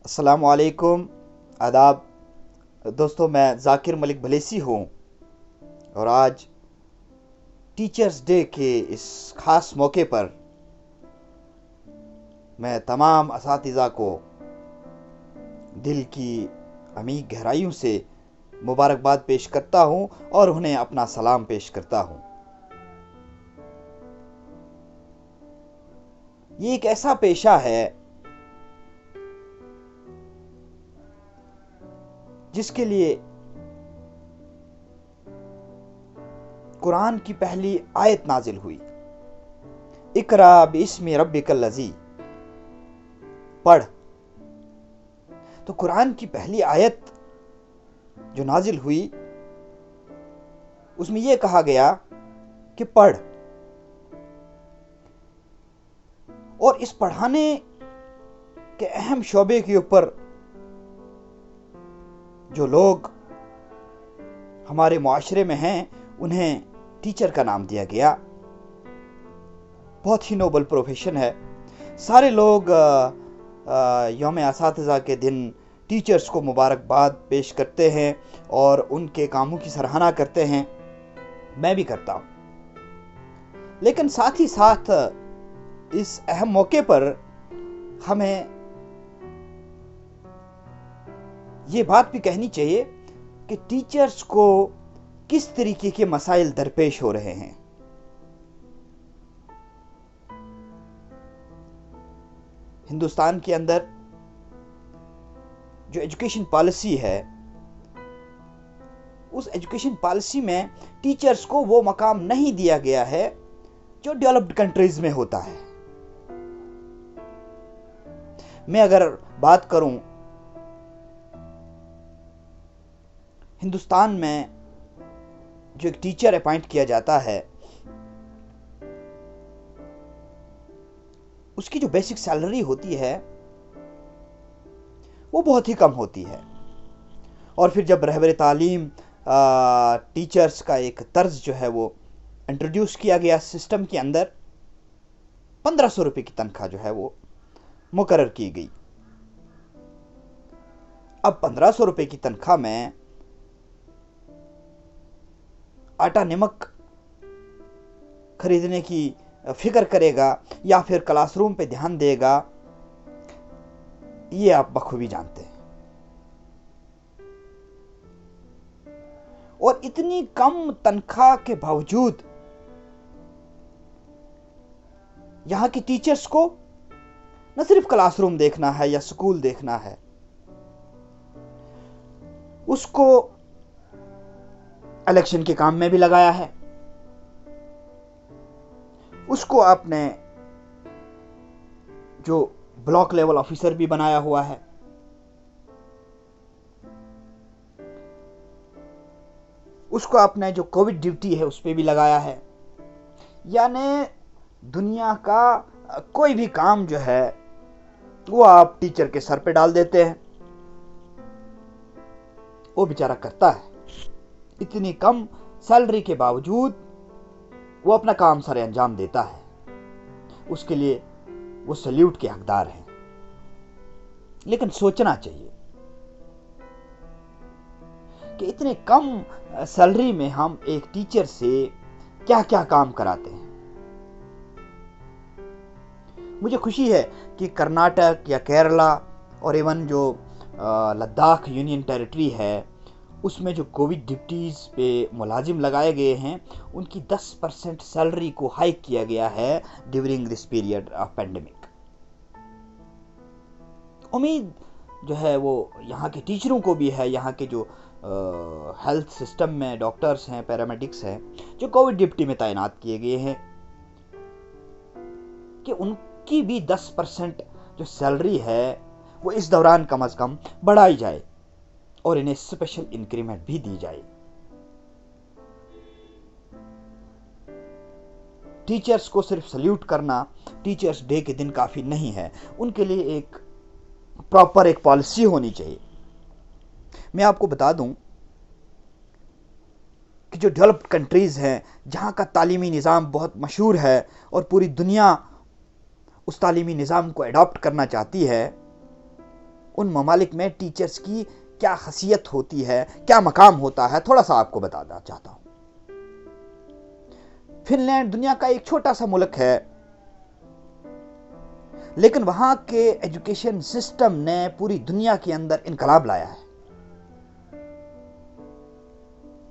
السلام علیکم، آداب دوستوں، میں ذاکر ملک بھلیسی ہوں اور آج ٹیچرز ڈے کے اس خاص موقع پر میں تمام اساتذہ کو دل کی عمیق گہرائیوں سے مبارکباد پیش کرتا ہوں اور انہیں اپنا سلام پیش کرتا ہوں۔ یہ ایک ایسا پیشہ ہے جس کے لیے قرآن کی پہلی آیت نازل ہوئی، اقرا باسم ربک الذی، پڑھ۔ تو قرآن کی پہلی آیت جو نازل ہوئی اس میں یہ کہا گیا کہ پڑھ، اور اس پڑھانے کے اہم شعبے کے اوپر جو لوگ ہمارے معاشرے میں ہیں انہیں ٹیچر کا نام دیا گیا۔ بہت ہی نوبل پروفیشن ہے۔ سارے لوگ یوم اساتذہ کے دن ٹیچرز کو مبارکباد پیش کرتے ہیں اور ان کے کاموں کی سراہنا کرتے ہیں، میں بھی کرتا ہوں۔ لیکن ساتھ ہی ساتھ اس اہم موقع پر ہمیں یہ بات بھی کہنی چاہیے کہ ٹیچرز کو کس طریقے کے مسائل درپیش ہو رہے ہیں۔ ہندوستان کے اندر جو ایجوکیشن پالیسی ہے، اس ایجوکیشن پالیسی میں ٹیچرز کو وہ مقام نہیں دیا گیا ہے جو ڈیولپڈ کنٹریز میں ہوتا ہے۔ میں اگر بات کروں ہندوستان میں جو ایک ٹیچر اپائنٹ کیا جاتا ہے اس کی جو بیسک سیلری ہوتی ہے وہ بہت ہی کم ہوتی ہے، اور پھر جب رہبر تعلیم ٹیچرز کا ایک طرز جو ہے وہ انٹروڈیوس کیا گیا سسٹم کے اندر، 1500 روپے کی تنخواہ جو ہے وہ مقرر کی گئی۔ اب 1500 روپے کی تنخواہ میں آٹا نمک خریدنے کی فکر کرے گا یا پھر کلاس روم پہ دھیان دے گا، یہ آپ بخوبی جانتے ہیں۔ اور اتنی کم تنخواہ کے باوجود یہاں کی ٹیچرز کو نہ صرف کلاس روم دیکھنا ہے یا سکول دیکھنا ہے، اس کو الیکشن کے کام میں بھی لگایا ہے، اس کو آپ نے جو بلاک لیول آفیسر بھی بنایا ہوا ہے، اس کو آپ نے جو کووڈ ڈیوٹی ہے اس پہ بھی لگایا ہے۔ یعنی دنیا کا کوئی بھی کام جو ہے وہ آپ ٹیچر کے سر پہ ڈال دیتے ہیں، وہ بیچارہ کرتا ہے۔ اتنی کم سیلری کے باوجود وہ اپنا کام سر انجام دیتا ہے، اس کے لیے وہ سلیوٹ کے حقدار ہیں۔ لیکن سوچنا چاہیے کہ اتنے کم سیلری میں ہم ایک ٹیچر سے کیا کیا کام کراتے ہیں۔ مجھے خوشی ہے کہ کرناٹک یا کیرلا اور ایون جو لداخ یونین ٹیریٹری ہے اس میں جو کووڈ ڈیوٹیز پہ ملازم لگائے گئے ہیں ان کی 10% سیلری کو ہائیک کیا گیا ہے during this period of pandemic. امید جو ہے وہ یہاں کے ٹیچروں کو بھی ہے، یہاں کے جو ہیلتھ سسٹم میں ڈاکٹرز ہیں، پیرامیڈکس ہیں جو کووڈ ڈیوٹی میں تعینات کیے گئے ہیں، کہ ان کی بھی 10% جو سیلری ہے وہ اس دوران کم از کم بڑھائی جائے اور انہیں اسپیشل انکریمنٹ بھی دی جائے۔ ٹیچرز کو صرف سلیوٹ کرنا ٹیچرز ڈے کے دن کافی نہیں ہے، ان کے لیے ایک پراپر ایک پالیسی ہونی چاہیے۔ میں آپ کو بتا دوں کہ جو ڈیولپڈ کنٹریز ہیں جہاں کا تعلیمی نظام بہت مشہور ہے اور پوری دنیا اس تعلیمی نظام کو اڈاپٹ کرنا چاہتی ہے، ان ممالک میں ٹیچرز کی کیا حیثیت ہوتی ہے، کیا مقام ہوتا ہے، تھوڑا سا آپ کو بتانا چاہتا ہوں۔ فن لینڈ دنیا کا ایک چھوٹا سا ملک ہے، لیکن وہاں کے ایجوکیشن سسٹم نے پوری دنیا کے اندر انقلاب لایا ہے۔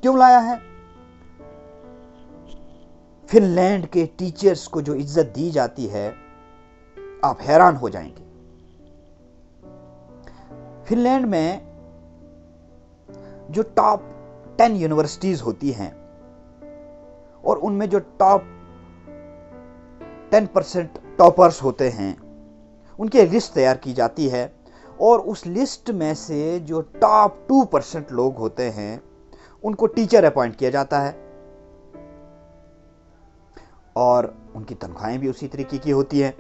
کیوں لایا ہے؟ فن لینڈ کے ٹیچرز کو جو عزت دی جاتی ہے، آپ حیران ہو جائیں گے۔ فن لینڈ میں جو ٹاپ 10 یونیورسٹیز ہوتی ہیں اور ان میں جو ٹاپ 10% ٹاپرز ہوتے ہیں، ان کی لسٹ تیار کی جاتی ہے، اور اس لسٹ میں سے جو ٹاپ 2% لوگ ہوتے ہیں ان کو ٹیچر اپوائنٹ کیا جاتا ہے، اور ان کی تنخواہیں بھی اسی طریقے کی ہوتی ہیں۔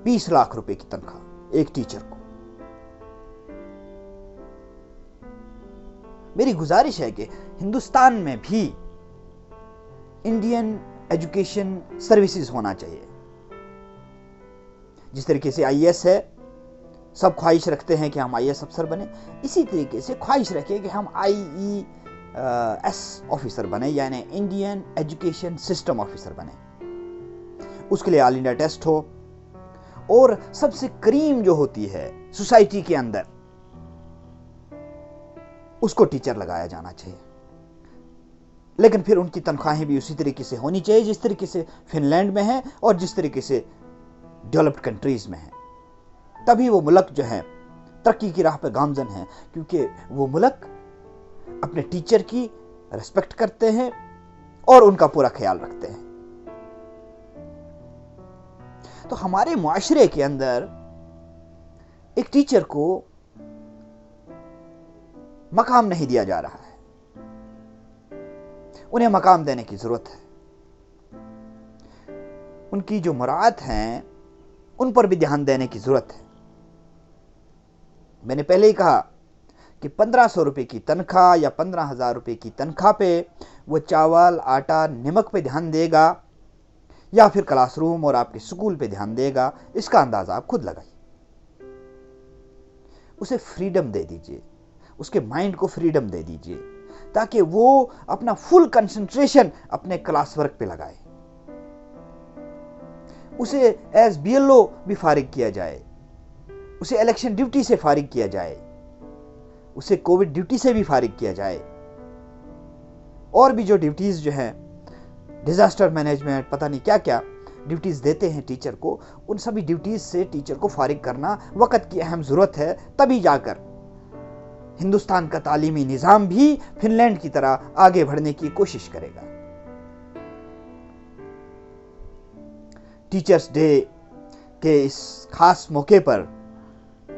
20 لاکھ روپے کی تنخواہ ایک ٹیچر کو۔ میری گزارش ہے کہ ہندوستان میں بھی انڈین ایجوکیشن سروسز ہونا چاہیے۔ جس طریقے سے آئی ایس ہے، سب خواہش رکھتے ہیں کہ ہم آئی ایس افسر بنیں، اسی طریقے سے خواہش رکھیں کہ ہم آئی ایس آفیسر بنیں، یعنی انڈین ایجوکیشن سسٹم آفیسر بنیں۔ اس کے لیے آل انڈیا ٹیسٹ ہو، اور سب سے کریم جو ہوتی ہے سوسائٹی کے اندر، اس کو ٹیچر لگایا جانا چاہیے۔ لیکن پھر ان کی تنخواہیں بھی اسی طریقے سے ہونی چاہیے جس طریقے سے فن لینڈ میں ہے اور جس طریقے سے ڈیولپڈ کنٹریز میں ہے۔ تبھی وہ ملک جو ہے ترقی کی راہ پہ گامزن ہے، کیونکہ وہ ملک اپنے ٹیچر کی ریسپیکٹ کرتے ہیں اور ان کا پورا خیال رکھتے ہیں۔ تو ہمارے معاشرے کے اندر ایک ٹیچر کو مقام نہیں دیا جا رہا ہے، انہیں مقام دینے کی ضرورت ہے۔ ان کی جو مراعات ہیں ان پر بھی دھیان دینے کی ضرورت ہے۔ میں نے پہلے ہی کہا کہ 1500 روپے کی تنخواہ یا 15,000 روپے کی تنخواہ پہ وہ چاول، آٹا، نمک پہ دھیان دے گا یا پھر کلاس روم اور آپ کے سکول پہ دھیان دے گا، اس کا اندازہ آپ خود لگائیے۔ اسے فریڈم دے دیجئے، اس کے مائنڈ کو فریڈم دے دیجئے، تاکہ وہ اپنا فل کنسنٹریشن اپنے کلاس ورک پہ لگائے۔ اسے ایز بی ایل او بھی فارغ کیا جائے، اسے الیکشن ڈیوٹی سے فارغ کیا جائے، اسے کووڈ ڈیوٹی سے بھی فارغ کیا جائے، اور بھی جو ڈیوٹیز جو ہیں، ڈیزاسٹر مینجمنٹ، پتہ نہیں کیا کیا ڈیوٹیز دیتے ہیں ٹیچر کو، ان سبھی ڈیوٹیز سے ٹیچر کو فارغ کرنا وقت کی اہم ضرورت ہے۔ تبھی جا کر ہندوستان کا تعلیمی نظام بھی فن لینڈ کی طرح آگے بڑھنے کی کوشش کرے گا۔ ٹیچرز ڈے کے اس خاص موقع پر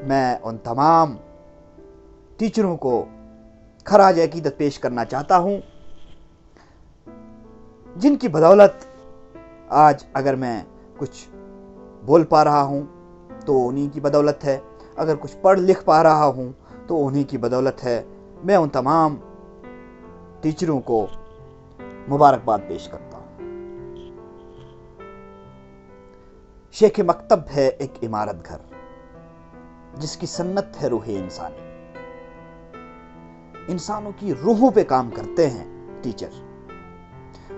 میں ان تمام ٹیچروں کو خراج عقیدت پیش کرنا چاہتا ہوں، جن کی بدولت آج اگر میں کچھ بول پا رہا ہوں تو انہی کی بدولت ہے، اگر کچھ پڑھ لکھ پا رہا ہوں تو انہی کی بدولت ہے۔ میں ان تمام ٹیچروں کو مبارکباد پیش کرتا ہوں۔ شیخ مکتب ہے ایک عمارت گھر، جس کی سنت ہے روح انسانی۔ انسانوں کی روحوں پہ کام کرتے ہیں ٹیچر،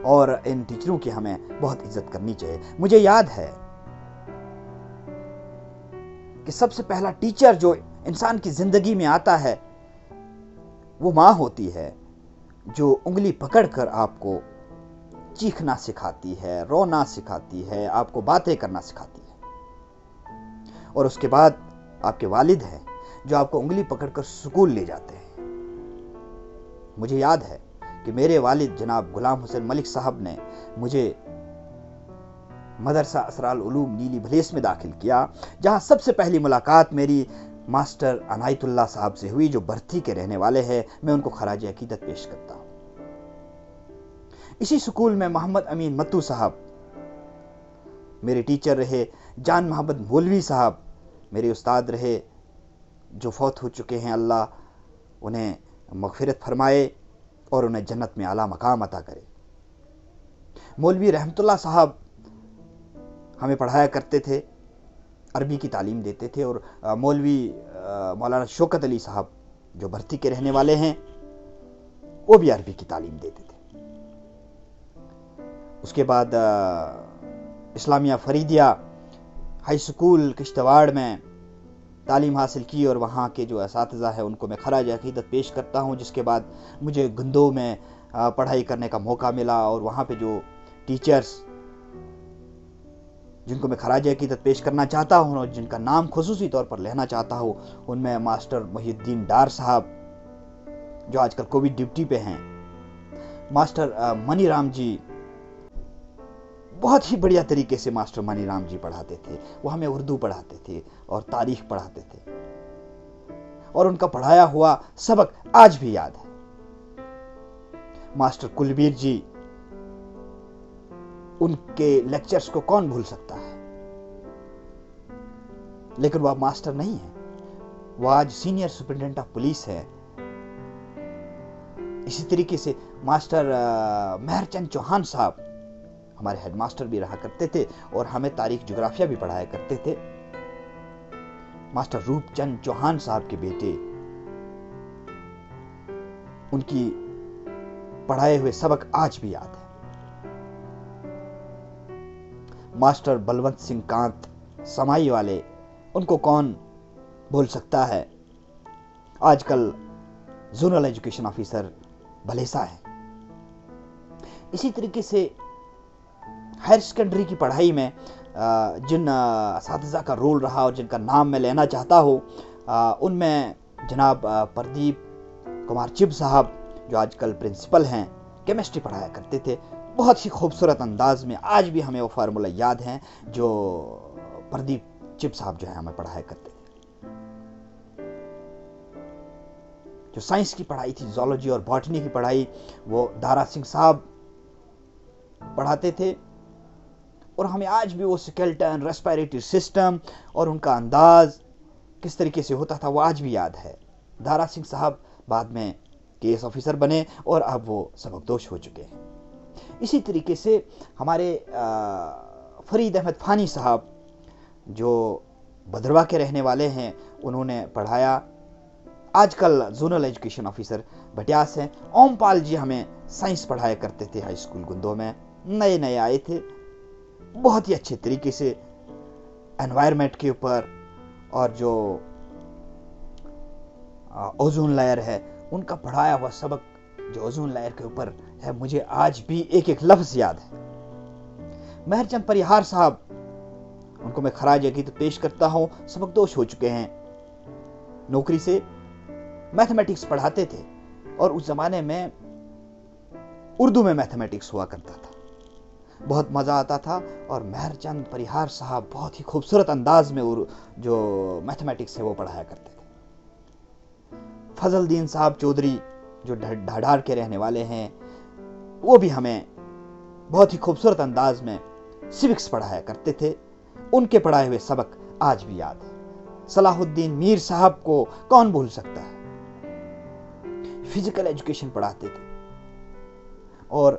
اور ان ٹیچروں کی ہمیں بہت عزت کرنی چاہیے۔ مجھے یاد ہے کہ سب سے پہلا ٹیچر جو انسان کی زندگی میں آتا ہے وہ ماں ہوتی ہے، جو انگلی پکڑ کر آپ کو چیخنا سکھاتی ہے، رونا سکھاتی ہے، آپ کو باتیں کرنا سکھاتی ہے۔ اور اس کے بعد آپ کے والد ہیں جو آپ کو انگلی پکڑ کر سکول لے جاتے ہیں۔ مجھے یاد ہے کہ میرے والد جناب غلام حسین ملک صاحب نے مجھے مدرسہ اسرارالعلوم نیلی بھلیس میں داخل کیا، جہاں سب سے پہلی ملاقات میری ماسٹر عنایت اللہ صاحب سے ہوئی، جو برتھی کے رہنے والے ہیں۔ میں ان کو خراج عقیدت پیش کرتا ہوں۔ اسی سکول میں محمد امین متو صاحب میرے ٹیچر رہے، جان محمد مولوی صاحب میرے استاد رہے، جو فوت ہو چکے ہیں، اللہ انہیں مغفرت فرمائے اور انہیں جنت میں اعلیٰ مقام عطا کرے۔ مولوی رحمت اللہ صاحب ہمیں پڑھایا کرتے تھے، عربی کی تعلیم دیتے تھے، اور مولوی مولانا شوکت علی صاحب جو بھرتی کے رہنے والے ہیں وہ بھی عربی کی تعلیم دیتے تھے۔ اس کے بعد اسلامیہ فریدیہ ہائی سکول کشتواڑ میں تعلیم حاصل کی، اور وہاں کے جو اساتذہ ہیں ان کو میں خراج عقیدت پیش کرتا ہوں۔ جس کے بعد مجھے گندو میں پڑھائی کرنے کا موقع ملا، اور وہاں پہ جو ٹیچرز جن کو میں خراج عقیدت پیش کرنا چاہتا ہوں اور جن کا نام خصوصی طور پر لینا چاہتا ہوں، ان میں ماسٹر محی الدین ڈار صاحب جو آج کل کووڈ ڈیوٹی پہ ہیں، ماسٹر منی رام جی، بہت ہی بڑھیا طریقے سے ماسٹر منی رام جی پڑھاتے تھے۔ وہ ہمیں اردو پڑھاتے تھے اور تاریخ پڑھاتے تھے، اور ان کا پڑھایا ہوا سبق آج بھی یاد ہے۔ ماسٹر کلبیر جی، ان کے لیکچرز کو کون بھول سکتا ہے؟ لیکن وہ ماسٹر نہیں ہے، وہ آج سینئر سپرنٹینڈنٹ آف پولیس ہے۔ اسی طریقے سے ماسٹر مہر چند چوہان صاحب ہمارے ہیڈ ماسٹر بھی رہا کرتے تھے، اور ہمیں تاریخ جغرافیہ بھی پڑھایا کرتے تھے۔ ماسٹر روپ چند چوہان صاحب کے بیٹے، ان کی پڑھائے ہوئے سبق آج بھی یاد ہے۔ ماسٹر بلونت سنگھ کانت سمائی والے، ان کو کون بھول سکتا ہے؟ آج کل زونل ایجوکیشن آفیسر بھلیسا ہے۔ اسی طریقے سے ہائر سیکنڈری کی پڑھائی میں جن اساتذہ کا رول رہا اور جن کا نام میں لینا چاہتا ہوں، ان میں جناب پردیپ کمار چب صاحب جو آج کل پرنسپل ہیں، کیمسٹری پڑھایا کرتے تھے بہت ہی خوبصورت انداز میں۔ آج بھی ہمیں وہ فارمولہ یاد ہیں جو پردیپ چب صاحب جو ہے ہمیں پڑھایا کرتے تھے۔ جو سائنس کی پڑھائی تھی، زولوجی اور باٹنی کی پڑھائی، وہ دارا سنگھ صاحب پڑھاتے تھے، اور ہمیں آج بھی وہ سکیلٹن، ریسپیریٹری سسٹم اور ان کا انداز کس طریقے سے ہوتا تھا وہ آج بھی یاد ہے۔ دارا سنگھ صاحب بعد میں کے ایس آفیسر بنے اور اب وہ سبکدوش ہو چکے ہیں۔ اسی طریقے سے ہمارے فرید احمد فانی صاحب جو بھدرواہ کے رہنے والے ہیں، انہوں نے پڑھایا، آج کل زونل ایجوکیشن آفیسر بٹیاس ہیں۔ اوم پال جی ہمیں سائنس پڑھایا کرتے تھے ہائی اسکول گندو میں، نئے آئے تھے، بہت ہی اچھے طریقے سے انوائرمنٹ کے اوپر اور جو اوزون لیئر ہے ان کا پڑھایا ہوا سبق جو اوزون لیئر کے اوپر ہے، مجھے آج بھی ایک ایک لفظ یاد ہے۔ مہر چند پریہار صاحب، ان کو میں خراج عقیدت پیش کرتا ہوں، سبکدوش ہو چکے ہیں نوکری سے، میتھمیٹکس پڑھاتے تھے، اور اس زمانے میں اردو میں میتھمیٹکس ہوا کرتا تھا، بہت مزہ آتا تھا۔ اور مہر چند پریہار صاحب بہت ہی خوبصورت انداز میں جو میتھمیٹکس ہے وہ پڑھایا کرتے تھے۔ فضل الدین صاحب چودھری جو ڈھاڈار کے رہنے والے ہیں، وہ بھی ہمیں بہت ہی خوبصورت انداز میں سیوکس پڑھایا کرتے تھے، ان کے پڑھائے ہوئے سبق آج بھی یاد ہے۔ صلاح الدین میر صاحب کو کون بھول سکتا ہے؟ فزیکل ایجوکیشن پڑھاتے تھے، اور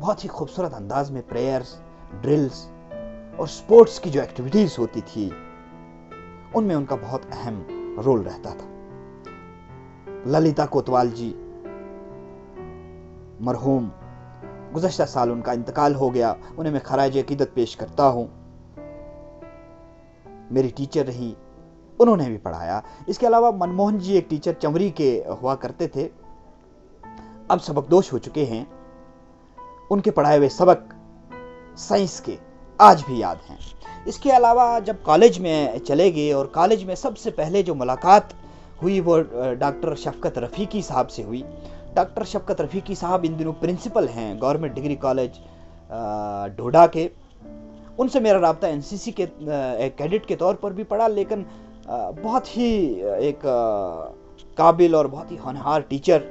بہت ہی خوبصورت انداز میں پریئرز، ڈرلز اور سپورٹس کی جو ایکٹیویٹیز ہوتی تھی ان میں ان کا بہت اہم رول رہتا تھا۔ للیتا کوتوال جی مرحوم، گزشتہ سال ان کا انتقال ہو گیا، انہیں میں خراج عقیدت پیش کرتا ہوں۔ میری ٹیچر رہی، انہوں نے بھی پڑھایا۔ اس کے علاوہ منموہن جی ایک ٹیچر چمری کے ہوا کرتے تھے، اب سبکدوش ہو چکے ہیں، ان کے پڑھائے ہوئے سبق سائنس کے آج بھی یاد ہیں۔ اس کے علاوہ جب کالج میں چلے گئے، اور کالج میں سب سے پہلے جو ملاقات ہوئی وہ ڈاکٹر شفقت رفیقی صاحب سے ہوئی۔ ڈاکٹر شفقت رفیقی صاحب ان دنوں پرنسپل ہیں گورنمنٹ ڈگری کالج ڈھوڈا کے۔ ان سے میرا رابطہ این سی سی کے کیڈٹ کے طور پر بھی پڑا، لیکن بہت ہی ایک قابل اور بہت ہی ہونہار ٹیچر،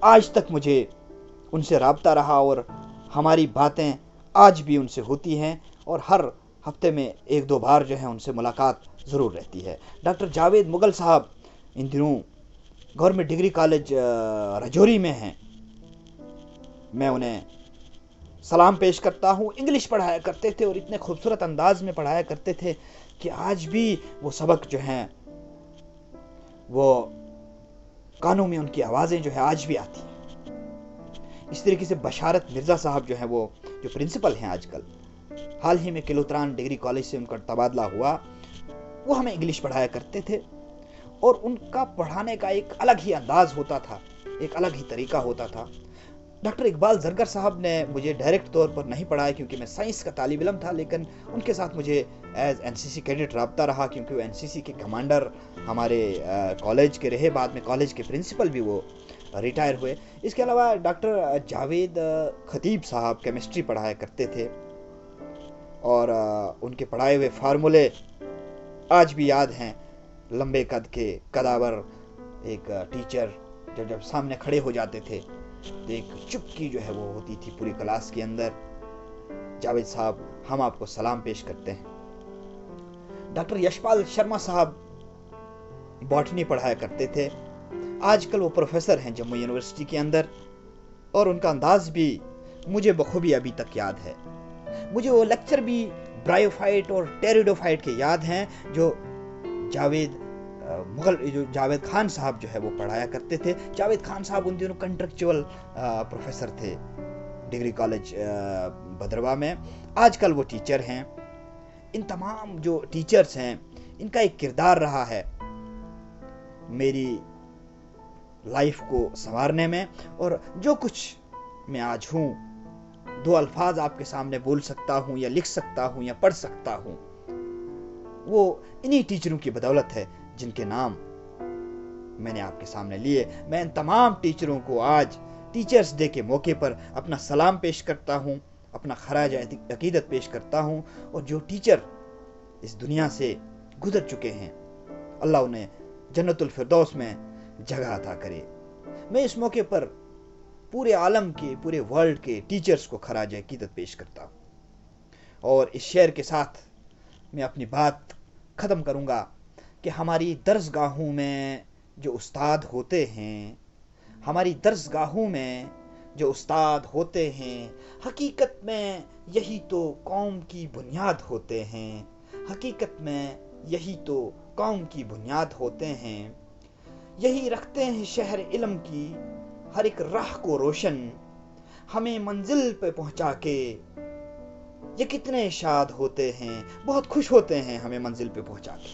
آج تک مجھے ان سے رابطہ رہا، اور ہماری باتیں آج بھی ان سے ہوتی ہیں، اور ہر ہفتے میں ایک دو بار جو ہے ان سے ملاقات ضرور رہتی ہے۔ ڈاکٹر جاوید مغل صاحب ان دنوں گورنمنٹ ڈگری کالج رجوری میں ہیں، میں انہیں سلام پیش کرتا ہوں۔ انگلش پڑھایا کرتے تھے اور اتنے خوبصورت انداز میں پڑھایا کرتے تھے کہ آج بھی وہ سبق جو ہیں وہ کانوں میں ان کی آوازیں جو ہے آج بھی آتی ہیں۔ اس طریقے سے بشارت مرزا صاحب جو ہیں وہ جو پرنسپل ہیں آج کل، حال ہی میں کلوتران ڈگری کالج سے ان کا تبادلہ ہوا، وہ ہمیں انگلش پڑھایا کرتے تھے اور ان کا پڑھانے کا ایک الگ ہی انداز ہوتا تھا، ایک الگ ہی طریقہ ہوتا تھا۔ ڈاکٹر اقبال زرگر صاحب نے مجھے ڈائریکٹ طور پر نہیں پڑھایا کیونکہ میں سائنس کا طالب علم تھا، لیکن ان کے ساتھ مجھے ایز این سی سی کیڈٹ رابطہ رہا کیونکہ وہ این سی سی کے کمانڈر ہمارے کالج کے رہے، بعد میں کالج کے پرنسپل بھی وہ ریٹائر ہوئے۔ اس کے علاوہ ڈاکٹر جاوید خطیب صاحب کیمسٹری پڑھایا کرتے تھے اور ان کے پڑھائے ہوئے فارمولے آج بھی یاد ہیں۔ لمبے قد کے قداور ایک ٹیچر جب سامنے کھڑے ہو جاتے تھے تو ایک چپکی جو ہے وہ ہوتی تھی پوری کلاس کے اندر۔ جاوید صاحب ہم آپ کو سلام پیش کرتے ہیں۔ ڈاکٹر یشپال شرما صاحب باٹنی پڑھایا کرتے تھے، آج کل وہ پروفیسر ہیں جموں یونیورسٹی کے اندر، اور ان کا انداز بھی مجھے بخوبی ابھی تک یاد ہے۔ مجھے وہ لیکچر بھی برائیوفائٹ اور ٹیریڈوفائٹ کے یاد ہیں جو جاوید خان صاحب جو ہے وہ پڑھایا کرتے تھے۔ جاوید خان صاحب ان دنوں کنٹریکچول پروفیسر تھے ڈگری کالج بھدرواہ میں، آج کل وہ ٹیچر ہیں۔ ان تمام جو ٹیچرز ہیں ان کا ایک کردار رہا ہے میری لائف کو سنوارنے میں، اور جو کچھ میں آج ہوں، دو الفاظ آپ کے سامنے بول سکتا ہوں یا لکھ سکتا ہوں یا پڑھ سکتا ہوں، وہ انہی ٹیچروں کی بدولت ہے جن کے نام میں نے آپ کے سامنے لیے۔ میں ان تمام ٹیچروں کو آج ٹیچرز ڈے کے موقع پر اپنا سلام پیش کرتا ہوں، اپنا خراج عقیدت پیش کرتا ہوں، اور جو ٹیچر اس دنیا سے گزر چکے ہیں اللہ انہیں جنت الفردوس میں جگہ عطا کرے۔ میں اس موقع پر پورے عالم کے، پورے ورلڈ کے ٹیچرز کو خراج عقیدت پیش کرتا ہوں، اور اس شعر کے ساتھ میں اپنی بات ختم کروں گا کہ ہماری درسگاہوں میں جو استاد ہوتے ہیں، ہماری درسگاہوں میں جو استاد ہوتے ہیں، حقیقت میں یہی تو قوم کی بنیاد ہوتے ہیں، حقیقت میں یہی تو قوم کی بنیاد ہوتے ہیں، یہی رکھتے ہیں شہر علم کی ہر ایک راہ کو روشن، ہمیں منزل پہ پہنچا کے یہ کتنے شاد ہوتے ہیں، بہت خوش ہوتے ہیں ہمیں منزل پہ پہنچا کے۔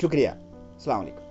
شکریہ، السلام علیکم۔